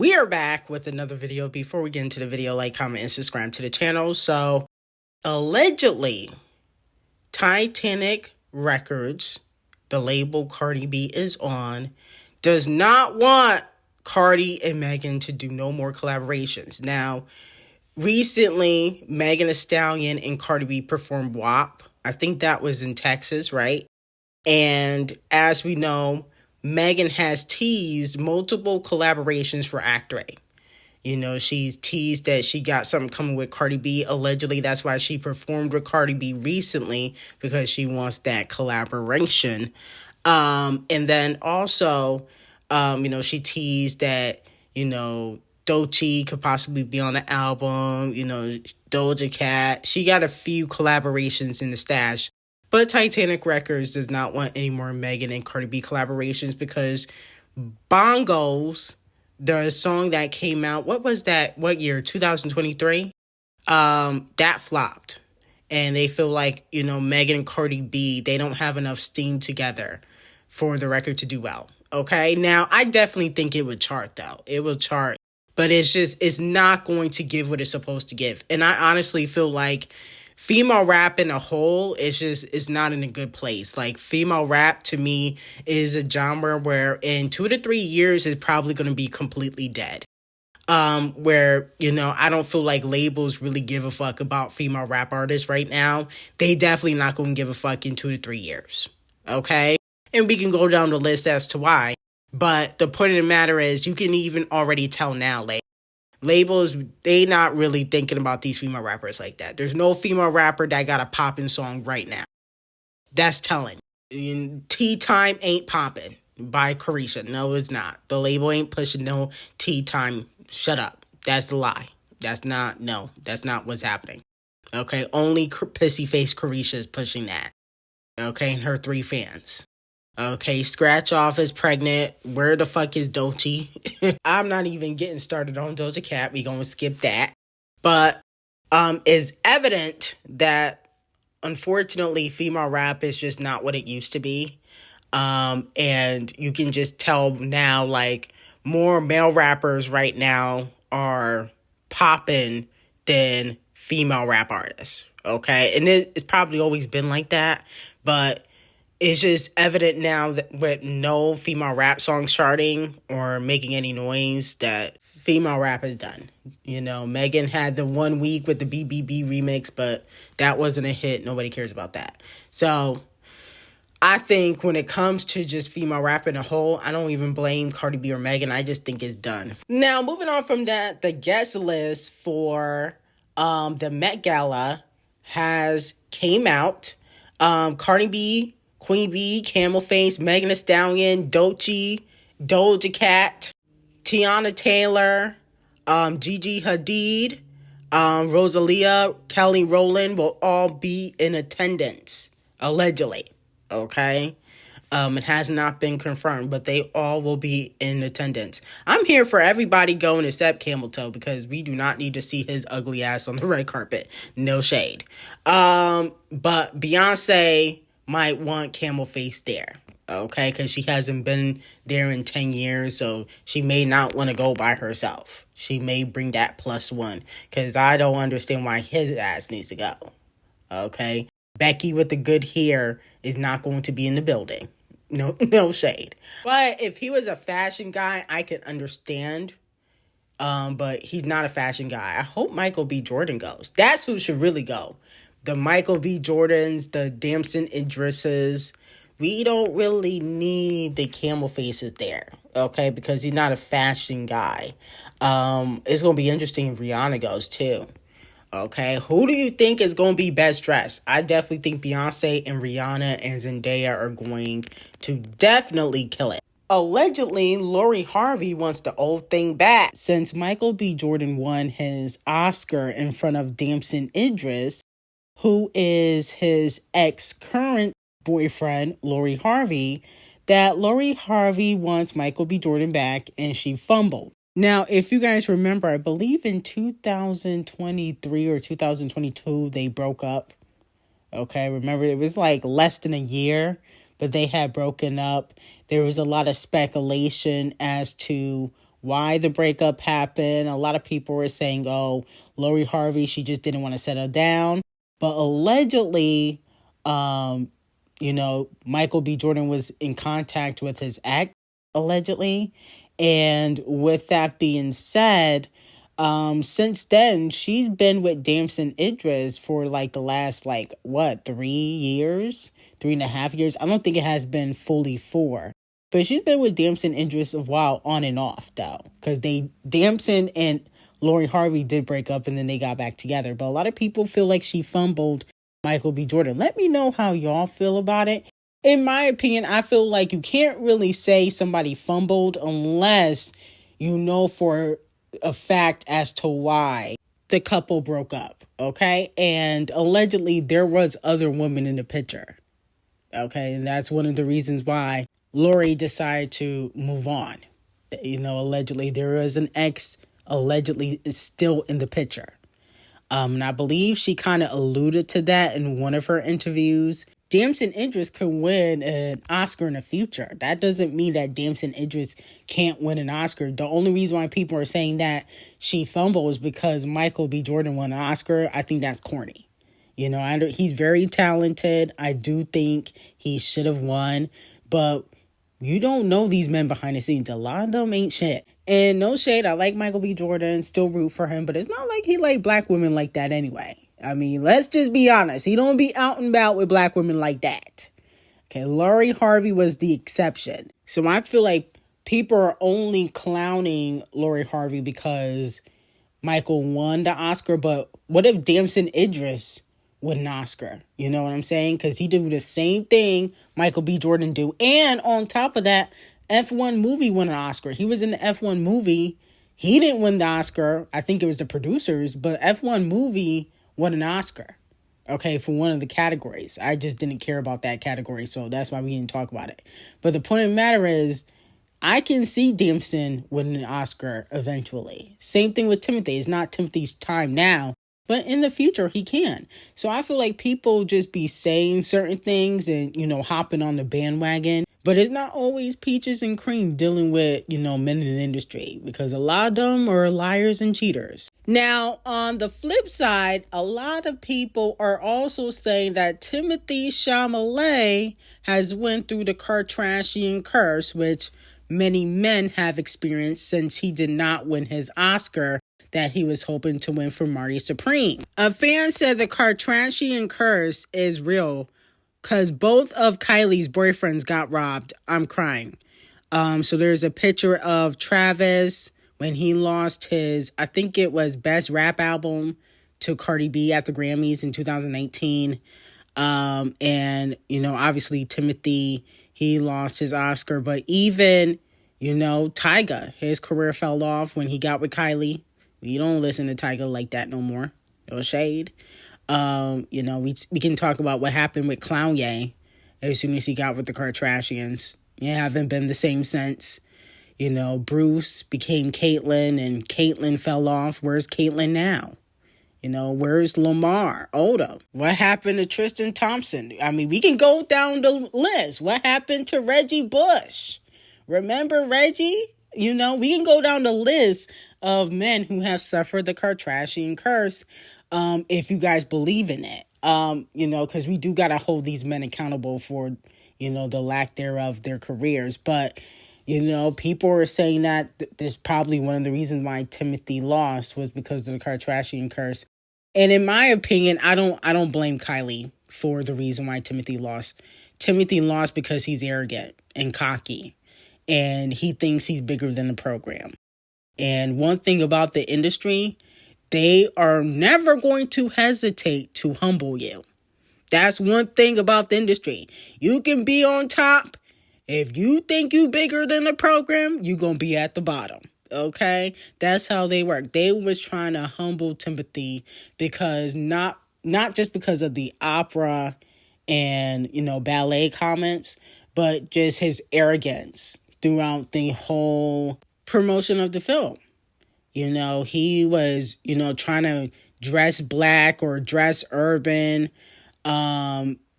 We are back with another video. Before we get into the video, like, comment, and subscribe to the channel. So, allegedly, Titanic Records, the label Cardi B is on, does not want Cardi and Megan to do no more collaborations. Now, recently, Megan Thee Stallion and Cardi B performed WAP. I think that was in Texas, right? And as we know, Megan has teased multiple collaborations for Actray. You know, she's teased that she got something coming with Cardi B. Allegedly, that's why she performed with Cardi B recently, because she wants that collaboration. And then also, she teased that, Doja could possibly be on the album, Doja Cat. She got a few collaborations in the stash. But Titanic Records does not want any more Megan and Cardi B collaborations because Bongos, the song that came out, what was that? What year? 2023? That flopped. And they feel like, Megan and Cardi B, they don't have enough steam together for the record to do well. Okay? Now, I definitely think it would chart, though. It will chart. But it's not going to give what it's supposed to give. And I honestly feel like female rap in a whole is not in a good place. Like, female rap to me is a genre where in 2 to 3 years it's probably going to be completely dead. Where, I don't feel like labels really give a fuck about female rap artists right now. They definitely not going to give a fuck in 2 to 3 years. Okay? And we can go down the list as to why. But the point of the matter is, you can even already tell now, like, labels, they not really thinking about these female rappers like that. There's no female rapper that got a popping song right now. That's telling. Tea Time ain't popping by Carisha. No, it's not. The label ain't pushing no Tea Time. Shut up. That's the lie. That's not what's happening. Okay, only pissy face Carisha is pushing that. Okay, and her 3 fans. Okay, Scratch Off is pregnant. Where the fuck is Doja? I'm not even getting started on Doja Cat. We gonna skip that. But it's evident that, unfortunately, female rap is just not what it used to be. And you can just tell now, like, more male rappers right now are popping than female rap artists. Okay, and it's probably always been like that, but it's just evident now that with no female rap songs charting or making any noise, that female rap is done. Megan had the 1 week with the BBB remix, but that wasn't a hit. Nobody cares about that. So I think when it comes to just female rap in a whole, I don't even blame Cardi B or Megan. I just think it's done. Now, moving on from that, the guest list for the Met Gala came out. Cardi B, Queen B, Camel Face, Megan Thee Stallion, Doja Cat, Tiana Taylor, Gigi Hadid, Rosalia, Kelly Rowland will all be in attendance, allegedly. Okay? It has not been confirmed, but they all will be in attendance. I'm here for everybody going except CAMEL-TOE, because we do not need to see his ugly ass on the red carpet. No shade. But Beyonce might want Camel Face there, okay? Because she hasn't been there in 10 years, so she may not want to go by herself. She may bring that +1, because I don't understand why his ass needs to go, okay? Becky with the good hair is not going to be in the building. No shade. But if he was a fashion guy, I could understand. But he's not a fashion guy. I hope Michael B. Jordan goes. That's who should really go. The Michael B. Jordans, the Damson Idrises. We don't really need the camel faces there, okay? Because he's not a fashion guy. It's going to be interesting if Rihanna goes, too. Okay, who do you think is going to be best dressed? I definitely think Beyonce and Rihanna and Zendaya are going to definitely kill it. Allegedly, Lori Harvey wants the old thing back. Since Michael B. Jordan won his Oscar in front of Damson Idris, who is his ex-current boyfriend, Lori Harvey, that Lori Harvey wants Michael B. Jordan back, and she fumbled. Now, if you guys remember, I believe in 2023 or 2022, they broke up. Okay, remember, it was like less than a year, but they had broken up. There was a lot of speculation as to why the breakup happened. A lot of people were saying, oh, Lori Harvey, she just didn't want to settle down. But allegedly, Michael B. Jordan was in contact with his ex, allegedly. And with that being said, since then, she's been with Damson Idris for like the last 3 years, 3.5 years. I don't think it has been fully 4. But she's been with Damson Idris a while on and off, though. Because Damson and Lori Harvey did break up and then they got back together. But a lot of people feel like she fumbled Michael B. Jordan. Let me know how y'all feel about it. In my opinion, I feel like you can't really say somebody fumbled unless you know for a fact as to why the couple broke up, okay? And allegedly, there was other women in the picture, okay? And that's one of the reasons why Lori decided to move on. Allegedly, there was an ex allegedly is still in the picture. And I believe she kind of alluded to that in one of her interviews. Damson Idris could win an Oscar in the future. That doesn't mean that Damson Idris can't win an Oscar. The only reason why people are saying that she fumbled is because Michael B. Jordan won an Oscar. I think that's corny. He's very talented. I do think he should have won. But you don't know these men behind the scenes. A lot of them ain't shit. And no shade, I like Michael B. Jordan, still root for him. But it's not like he like black women like that anyway. I mean, let's just be honest. He don't be out and about with black women like that. Okay, Lori Harvey was the exception. So I feel like people are only clowning Lori Harvey because Michael won the Oscar. But what if Damson Idris won an Oscar? You know what I'm saying? Because he did the same thing Michael B. Jordan do. And on top of that, F1 movie won an Oscar. He was in the F1 movie. He didn't win the Oscar. I think it was the producers. But F1 movie won an Oscar, okay, for one of the categories. I just didn't care about that category, so that's why we didn't talk about it. But the point of the matter is, I can see Damson winning an Oscar eventually. Same thing with Timothy. It's not Timothy's time now, but in the future, he can. So I feel like people just be saying certain things and, hopping on the bandwagon. But it's not always peaches and cream dealing with, men in the industry. Because a lot of them are liars and cheaters. Now, on the flip side, a lot of people are also saying that Timothée Chalamet has went through the Kardashian curse, which many men have experienced since he did not win his Oscar that he was hoping to win for Marty Supreme. A fan said the Kardashian curse is real because both of Kylie's boyfriends got robbed. I'm crying. So there's a picture of Travis when he lost his, I think it was Best Rap Album to Cardi B at the Grammys in 2018. And, obviously Timothy, he lost his Oscar. But even, Tyga, his career fell off when he got with Kylie. We don't listen to Tyga like that no more. No shade. We can talk about what happened with Kanye as soon as he got with the Kardashians. Haven't been the same since. Bruce became Caitlyn and Caitlyn fell off. Where's Caitlyn now? Where's Lamar Odom? What happened to Tristan Thompson? I mean, we can go down the list. What happened to Reggie Bush? Remember Reggie? We can go down the list of men who have suffered the Kardashian curse. If you guys believe in it, because we do got to hold these men accountable for, the lack thereof their careers. But, people are saying that there's probably one of the reasons why Timothy lost was because of the Kardashian curse. And in my opinion, I don't blame Kylie for the reason why Timothy lost. Timothy lost because he's arrogant and cocky and he thinks he's bigger than the program. And one thing about the industry, they are never going to hesitate to humble you. That's one thing about the industry. You can be on top. If you think you bigger than the program, you're going to be at the bottom. Okay? That's how they work. They was trying to humble Timothy because not just because of the opera and, ballet comments, but just his arrogance throughout the whole promotion of the film. He was, trying to dress black or dress urban,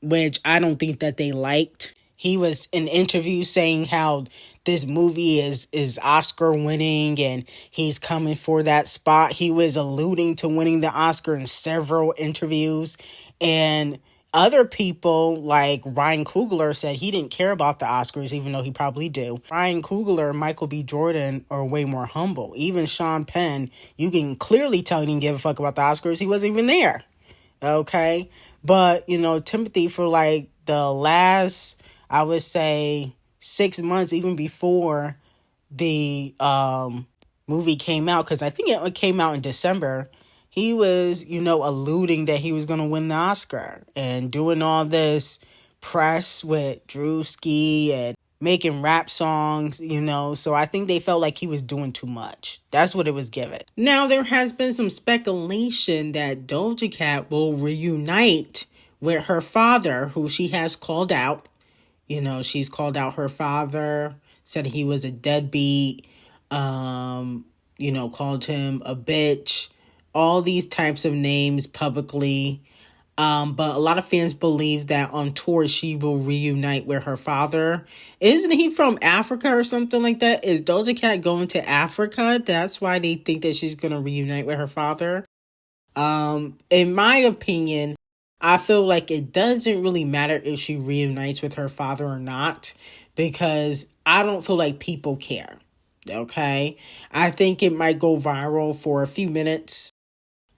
which I don't think that they liked. He was in interviews saying how this movie is Oscar winning and he's coming for that spot. He was alluding to winning the Oscar in several interviews. And other people like Ryan Coogler said he didn't care about the Oscars, even though he probably do. Ryan Coogler and Michael B. Jordan are way more humble. Even Sean Penn, you can clearly tell he didn't give a fuck about the Oscars. He wasn't even there. Okay? But, Timothy, for like the last, I would say, 6 months, even before the movie came out, because I think it came out in December, he was, alluding that he was going to win the Oscar and doing all this press with Drewski and making rap songs, so I think they felt like he was doing too much. That's what it was given. Now, there has been some speculation that Doja Cat will reunite with her father, who she has called out. She's called out her father, said he was a deadbeat, called him a bitch, all these types of names publicly. But a lot of fans believe that on tour she will reunite with her father. Isn't he from Africa or something like that? Is Doja Cat going to Africa? That's why they think that she's going to reunite with her father. In my opinion, I feel like it doesn't really matter if she reunites with her father or not, because I don't feel like people care. Okay? I think it might go viral for a few minutes.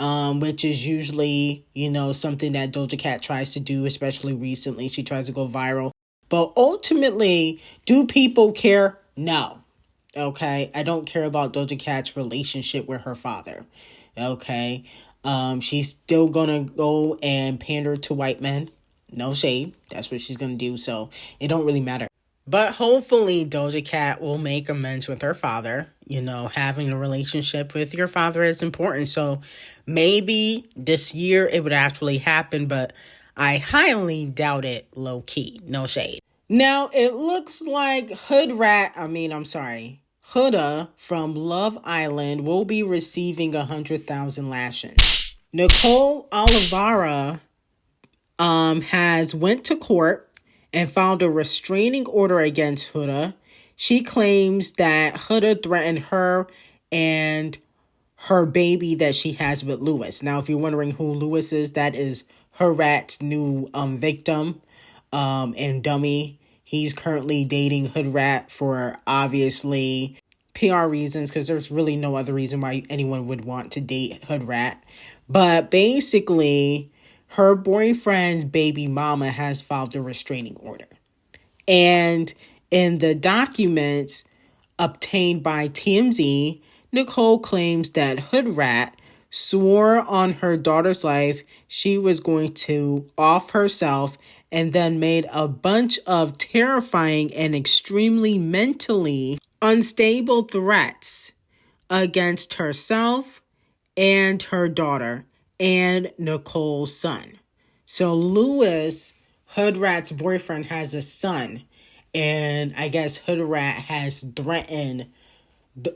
Which is usually, something that Doja Cat tries to do, especially recently. She tries to go viral. But ultimately, do people care? No. Okay? I don't care about Doja Cat's relationship with her father. Okay? She's still gonna go and pander to white men. No shade. That's what she's gonna do. So it don't really matter. But hopefully Doja Cat will make amends with her father. Having a relationship with your father is important. So maybe this year it would actually happen, but I highly doubt it, low key. No shade. Now, it looks like Huda from Love Island will be receiving 100,000 lashes. Nicole Oliveira has went to court and filed a restraining order against Huda. She claims that Huda threatened her and her baby that she has with Lewis. Now, if you're wondering who Lewis is, that is Hurat's new victim and dummy. He's currently dating Hurat for obviously PR reasons, because there's really no other reason why anyone would want to date Hurat. But basically, her boyfriend's baby mama has filed a restraining order. And in the documents obtained by TMZ, Nicole claims that Hurat swore on her daughter's life she was going to off herself, and then made a bunch of terrifying and extremely mentally unstable threats against herself and her daughter and Nicole's son. So Lewis, Hurat's boyfriend, has a son, and I guess Hurat has threatened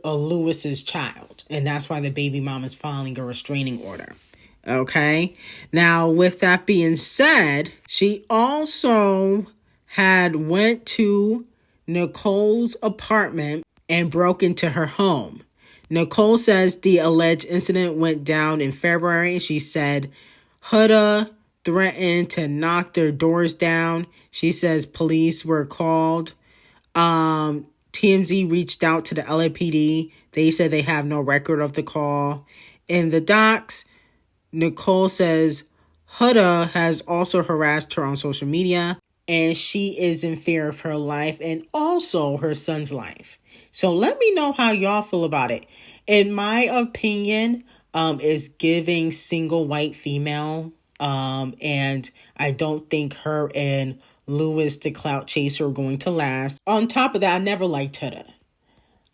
Lewis's child, and that's why the baby mom is filing a restraining order. Okay? Now, with that being said, she also had went to Nicole's apartment and broke into her home. Nicole says the alleged incident went down in February. She said Huda threatened to knock their doors down. She says police were called. TMZ reached out to the LAPD. They said they have no record of the call. In the docs, Nicole says Huda has also harassed her on social media, and she is in fear of her life and also her son's life. So let me know how y'all feel about it. In my opinion, is giving single white female. And I don't think her and Lewis, the clout chaser, are going to last. On top of that, I never liked Huda.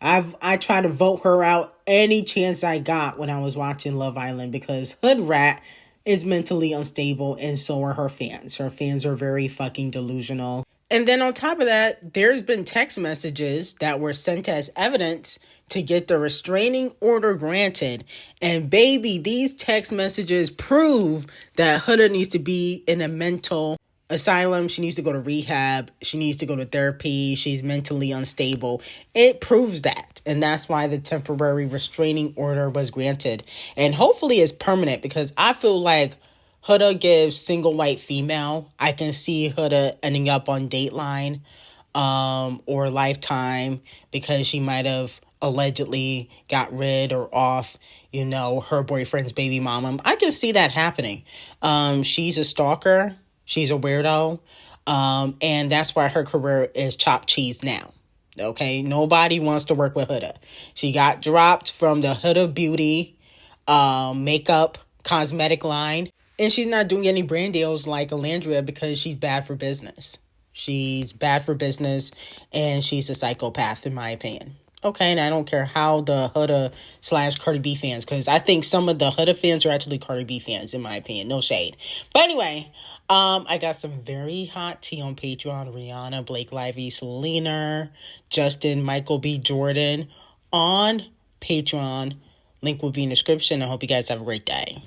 I tried to vote her out any chance I got when I was watching Love Island, because Hurat is mentally unstable, and so are her fans. Her fans are very fucking delusional. And then on top of that, there's been text messages that were sent as evidence to get the restraining order granted. And baby, these text messages prove that Huda needs to be in a mental asylum. She needs to go to rehab. She needs to go to therapy. She's mentally unstable. It proves that. And that's why the temporary restraining order was granted. And hopefully it's permanent, because I feel like Huda gives single white female. I can see Huda ending up on Dateline or Lifetime, because she might have allegedly got rid or off, her boyfriend's baby mama. I can see that happening. She's a stalker. She's a weirdo. And that's why her career is chopped cheese now. Okay? Nobody wants to work with Huda. She got dropped from the Huda Beauty makeup cosmetic line. And she's not doing any brand deals like Alandria, because she's bad for business. She's bad for business, and she's a psychopath, in my opinion. Okay, and I don't care how the Huda / Cardi B fans, because I think some of the Huda fans are actually Cardi B fans, in my opinion. No shade. But anyway, I got some very hot tea on Patreon. Rihanna, Blake Lively, Selena, Justin, Michael B. Jordan on Patreon. Link will be in the description. I hope you guys have a great day.